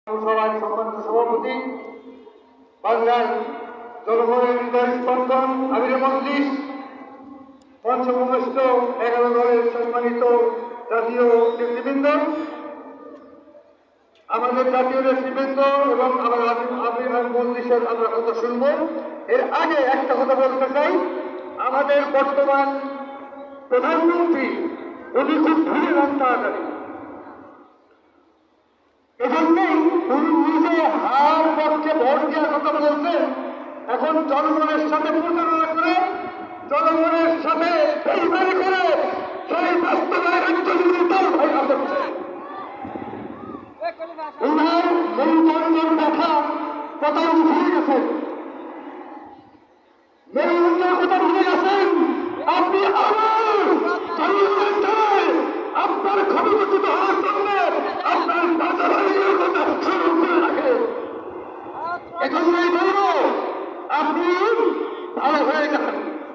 সভায় সম্মানিত সভাপতি, বাংলার জনগণের হৃদয় স্পন্দন আমির মজলিস, পঞ্চমষ্ট 11 দলের সম্মানিত জাতীয় নেতৃবৃন্দ, আমাদের জাতীয় নেতৃবৃন্দ এবং আমার আমির মজলিসের আমরা কথা শুনব। এর আগে একটা কথা বলতে চাই, আমাদের বর্তমান প্রধানমন্ত্রী উনি খুব ধীরে রাস্তাঘাটে, এজন্যই উনি নিজে হার পক্ষে ভোট দেওয়ার কথা বলছেন। এখন জনগণের সাথে প্রচারণা করে, জনগণের সাথে বেইমানি করে সেই বাস্তবায়নের জন্য দল ভাইরা করছে। উনার মেরুদণ্ডের ব্যথা কথা উনি ভুলে গেছেন, মেরুদণ্ডের কথা ভুলে গেছেন। আপনি আবার আপনার ক্ষমতাচ্যুত হওয়ার জন্য আপনার বাজারের কথা স্মরণ করে রাখেন। এজন্যই বলব, আপনি ভালো হয়ে যান।